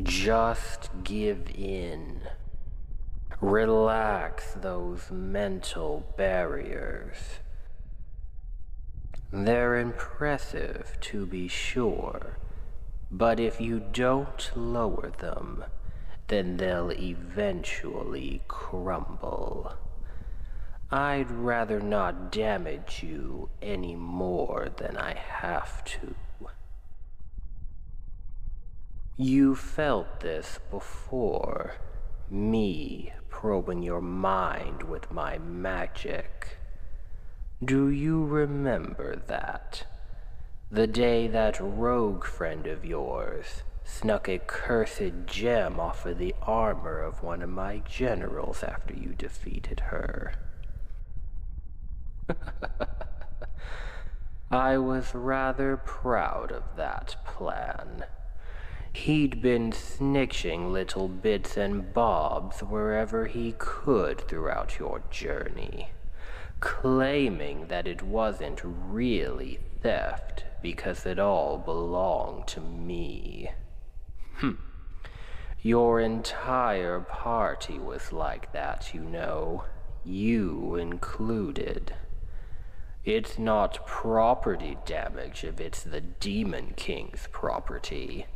Just give in. Relax those mental barriers. They're impressive, to be sure, but if you don't lower them, then they'll eventually crumble. I'd rather not damage you any more than I have to. You felt this before, me probing your mind with my magic. Do you remember that? The day that rogue friend of yours snuck a cursed gem off of the armor of one of my generals after you defeated her. I was rather proud of that plan. He'd been snitching little bits and bobs wherever he could throughout your journey, claiming that it wasn't really theft because it all belonged to me. Your entire party was like that, you know, you included. It's not property damage if it's the Demon King's property.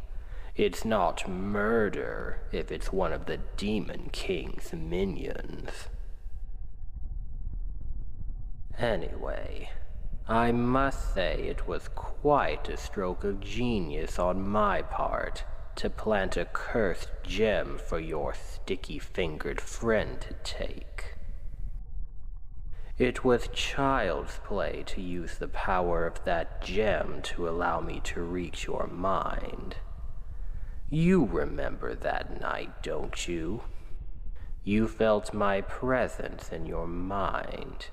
It's not murder if it's one of the Demon King's minions. Anyway, I must say it was quite a stroke of genius on my part to plant a cursed gem for your sticky-fingered friend to take. It was child's play to use the power of that gem to allow me to reach your mind. You remember that night, don't you? You felt my presence in your mind.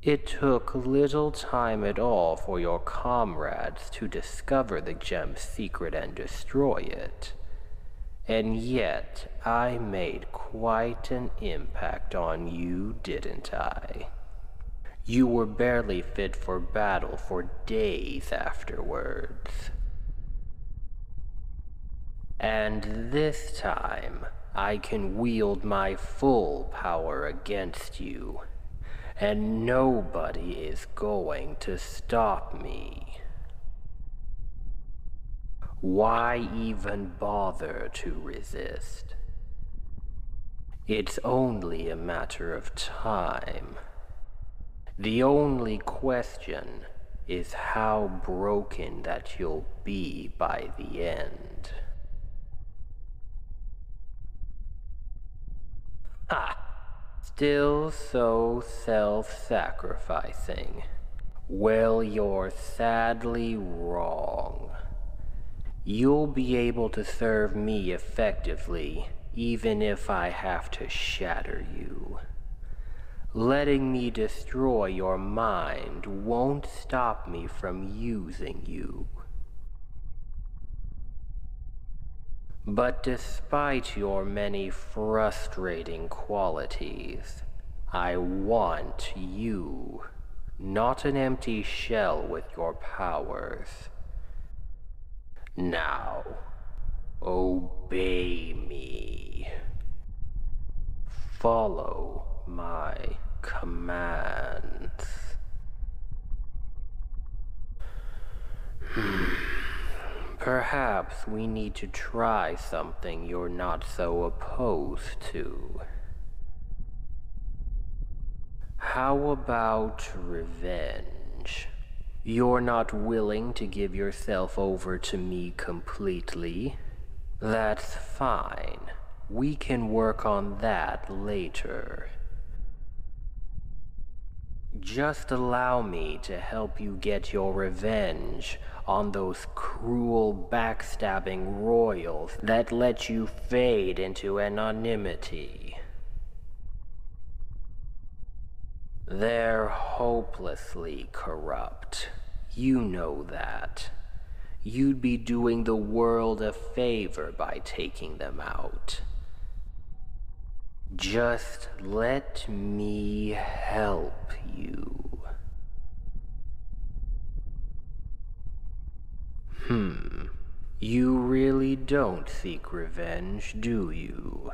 It took little time at all for your comrades to discover the gem's secret and destroy it. And yet, I made quite an impact on you, didn't I? You were barely fit for battle for days afterwards. And this time, I can wield my full power against you, and nobody is going to stop me. Why even bother to resist? It's only a matter of time. The only question is how broken that you'll be by the end. Ha! Still so self-sacrificing. Well, you're sadly wrong. You'll be able to serve me effectively, even if I have to shatter you. Letting me destroy your mind won't stop me from using you. But despite your many frustrating qualities, I want you, not an empty shell with your powers. Now, obey me. Follow my commands. Perhaps we need to try something you're not so opposed to. How about revenge? You're not willing to give yourself over to me completely? That's fine. We can work on that later. Just allow me to help you get your revenge on those cruel, backstabbing royals that let you fade into anonymity. They're hopelessly corrupt. You know that. You'd be doing the world a favor by taking them out. Just let me help you. You really don't seek revenge, do you?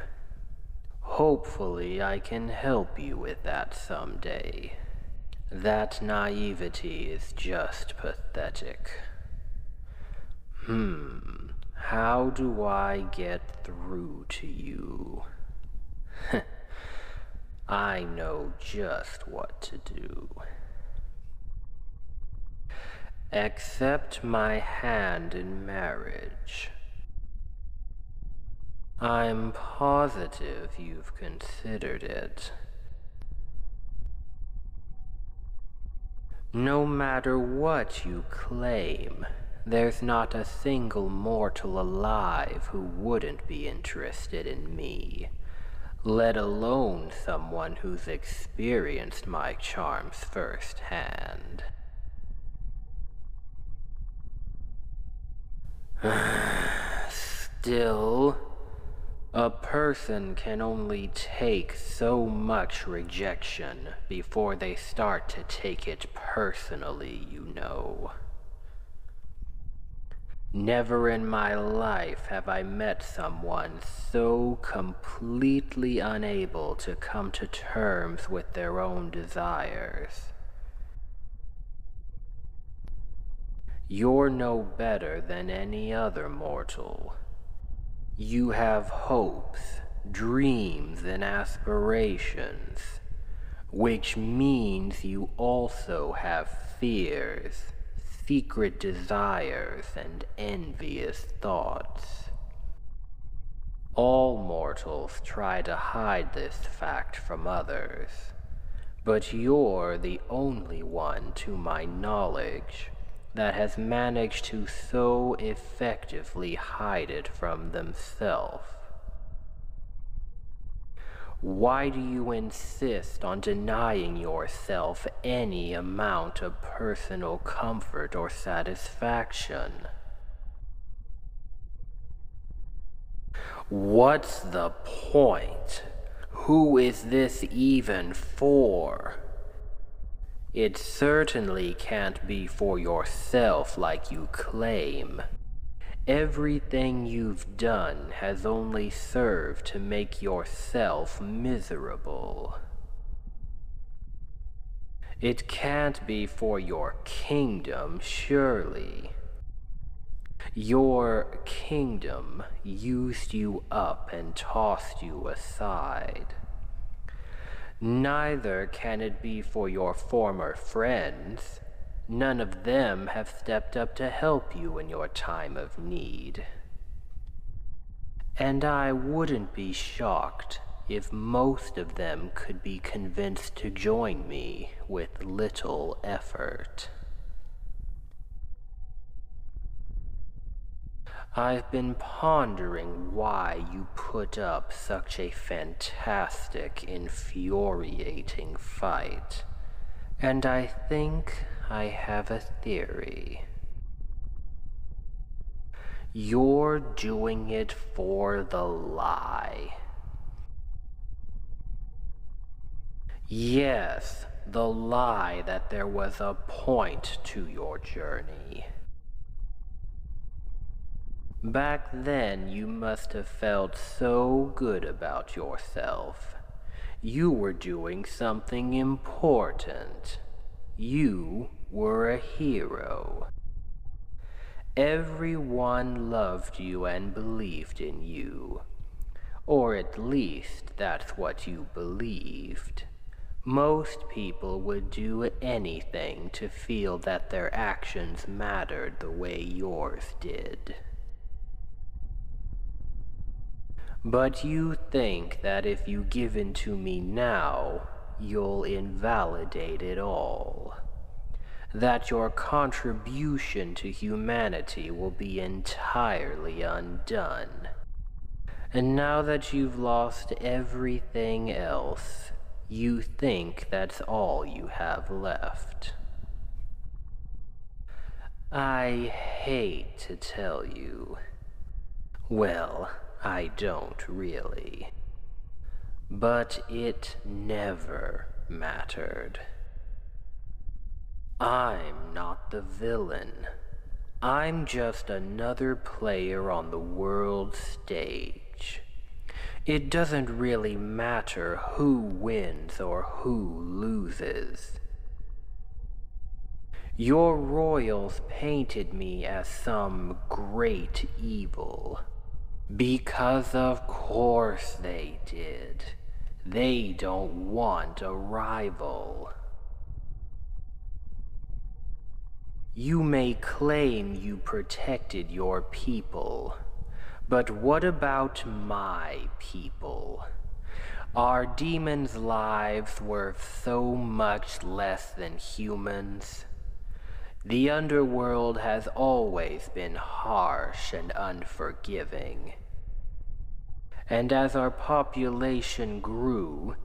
Hopefully I can help you with that someday. That naivety is just pathetic. How do I get through to you? I know just what to do. Accept my hand in marriage. I'm positive you've considered it. No matter what you claim, there's not a single mortal alive who wouldn't be interested in me, let alone someone who's experienced my charms firsthand. Still, a person can only take so much rejection before they start to take it personally, you know. Never in my life have I met someone so completely unable to come to terms with their own desires. You're no better than any other mortal. You have hopes, dreams, and aspirations, which means you also have fears, secret desires, and envious thoughts. All mortals try to hide this fact from others, but you're the only one, to my knowledge, that has managed to so effectively hide it from themselves. Why do you insist on denying yourself any amount of personal comfort or satisfaction? What's the point? Who is this even for? It certainly can't be for yourself like you claim. Everything you've done has only served to make yourself miserable. It can't be for your kingdom, surely. Your kingdom used you up and tossed you aside. Neither can it be for your former friends. None of them have stepped up to help you in your time of need. And I wouldn't be shocked if most of them could be convinced to join me with little effort. I've been pondering why you put up such a fantastic, infuriating fight, and I think I have a theory. You're doing it for the lie. Yes, the lie that there was a point to your journey. Back then, you must have felt so good about yourself. You were doing something important. You were a hero. Everyone loved you and believed in you. Or at least that's what you believed. Most people would do anything to feel that their actions mattered the way yours did. But you think that if you give in to me now, you'll invalidate it all. That your contribution to humanity will be entirely undone. And now that you've lost everything else, you think that's all you have left. I hate to tell you. Well, I don't really. But it never mattered. I'm not the villain. I'm just another player on the world stage. It doesn't really matter who wins or who loses. Your royals painted me as some great evil. Because of course they did. They don't want a rival. You may claim you protected your people, but what about my people? Are demons' lives worth so much less than humans? The underworld has always been harsh and unforgiving. And as our population grew,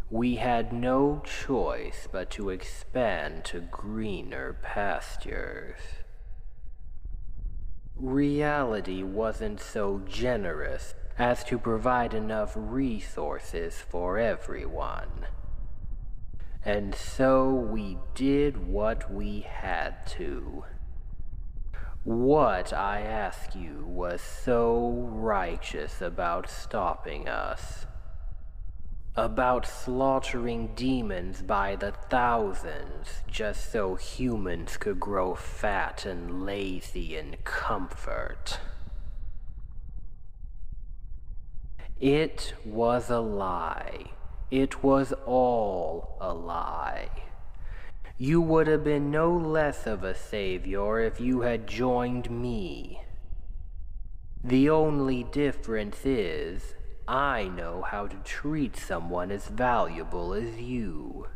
we had no choice but to expand to greener pastures. Reality wasn't so generous as to provide enough resources for everyone. And so we did what we had to. What, I ask you, was so righteous about stopping us? About slaughtering demons by the thousands just so humans could grow fat and lazy in comfort? It was a lie. It was all a lie. You would have been no less of a savior if you had joined me. The only difference is, I know how to treat someone as valuable as you.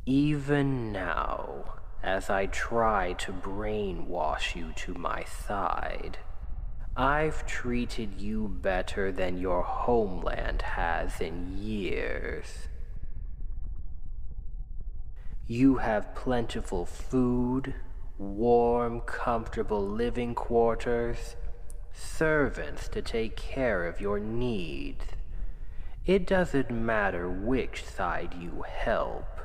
Even now, as I try to brainwash you to my side, I've treated you better than your homeland has in years. You have plentiful food, warm, comfortable living quarters, servants to take care of your needs. It doesn't matter which side you help.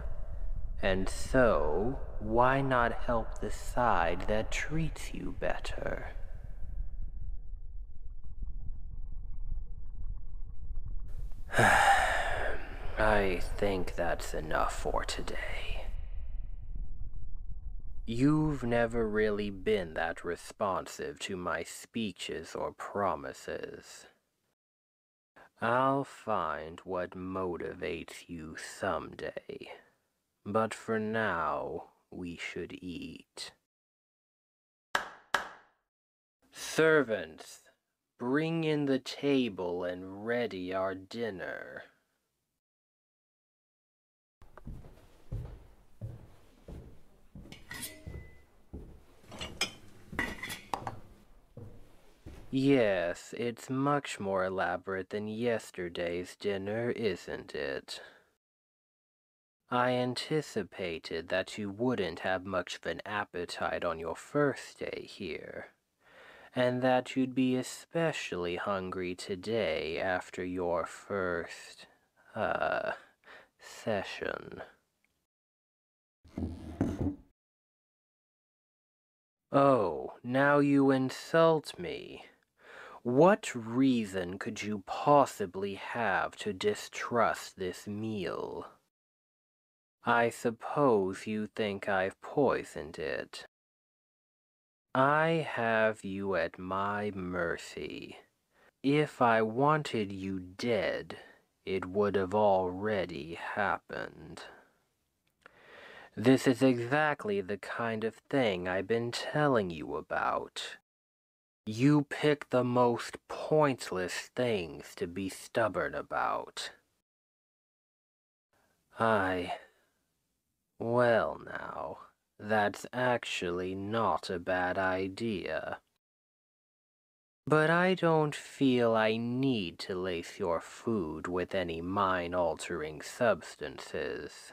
And so, why not help the side that treats you better? I think that's enough for today. You've never really been that responsive to my speeches or promises. I'll find what motivates you someday. But for now, we should eat. Servants, bring in the table and ready our dinner. Yes, it's much more elaborate than yesterday's dinner, isn't it? I anticipated that you wouldn't have much of an appetite on your first day here, and that you'd be especially hungry today after your first, session. Oh, now you insult me. What reason could you possibly have to distrust this meal? I suppose you think I've poisoned it. I have you at my mercy. If I wanted you dead, it would have already happened. This is exactly the kind of thing I've been telling you about. You pick the most pointless things to be stubborn about. Well now, that's actually not a bad idea. But I don't feel I need to lace your food with any mind-altering substances.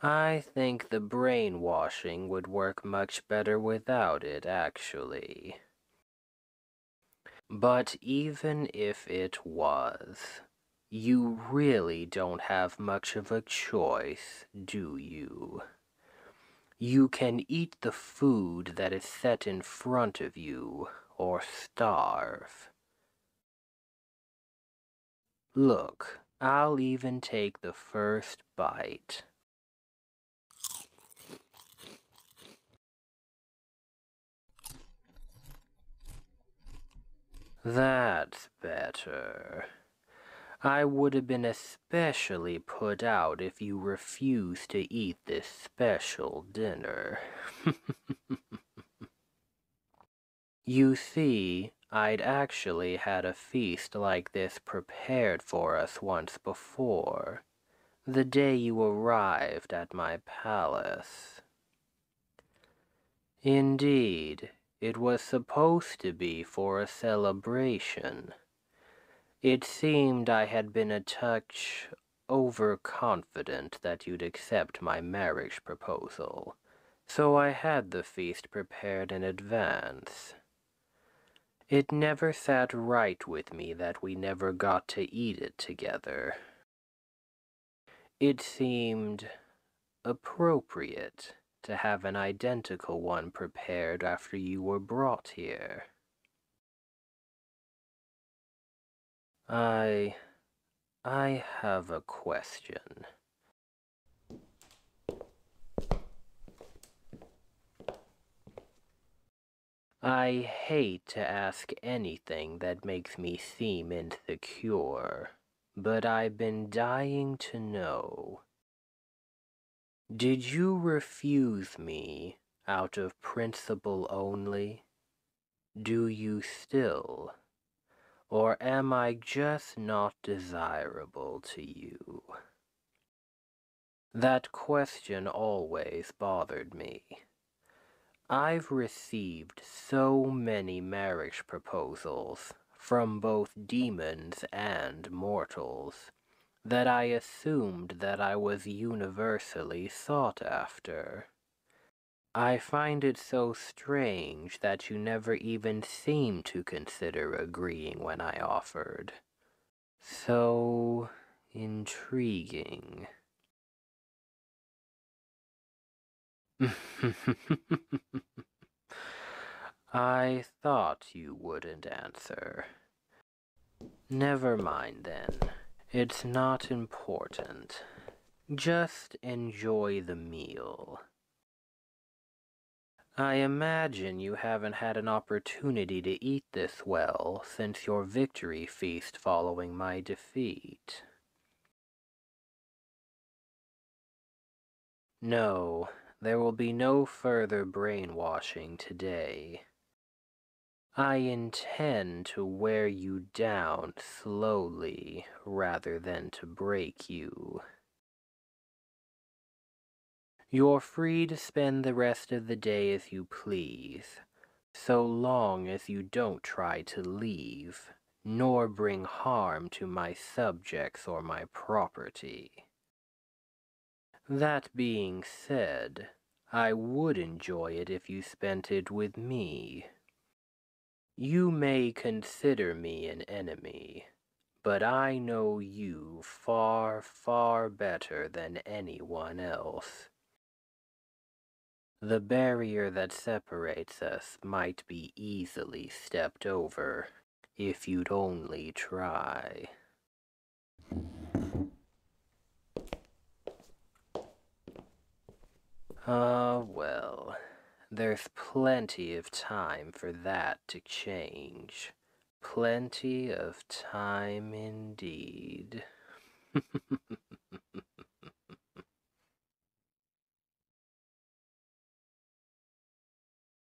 I think the brainwashing would work much better without it, actually. But even if it was, you really don't have much of a choice, do you? You can eat the food that is set in front of you, or starve. Look, I'll even take the first bite. That's better. I would have been especially put out if you refused to eat this special dinner. You see, I'd actually had a feast like this prepared for us once before, the day you arrived at my palace. Indeed, it was supposed to be for a celebration. It seemed I had been a touch overconfident that you'd accept my marriage proposal, so I had the feast prepared in advance. It never sat right with me that we never got to eat it together. It seemed appropriate to have an identical one prepared after you were brought here. I have a question. I hate to ask anything that makes me seem insecure, but I've been dying to know. Did you refuse me out of principle only? Do you still? Or am I just not desirable to you? That question always bothered me. I've received so many marriage proposals from both demons and mortals that I assumed that I was universally sought after. I find it so strange that you never even seemed to consider agreeing when I offered. So intriguing. I thought you wouldn't answer. Never mind then. It's not important. Just enjoy the meal. I imagine you haven't had an opportunity to eat this well since your victory feast following my defeat. No, there will be no further brainwashing today. I intend to wear you down slowly rather than to break you. You're free to spend the rest of the day as you please, so long as you don't try to leave, nor bring harm to my subjects or my property. That being said, I would enjoy it if you spent it with me. You may consider me an enemy, but I know you far, far better than anyone else. The barrier that separates us might be easily stepped over if you'd only try. Well, there's plenty of time for that to change. Plenty of time indeed.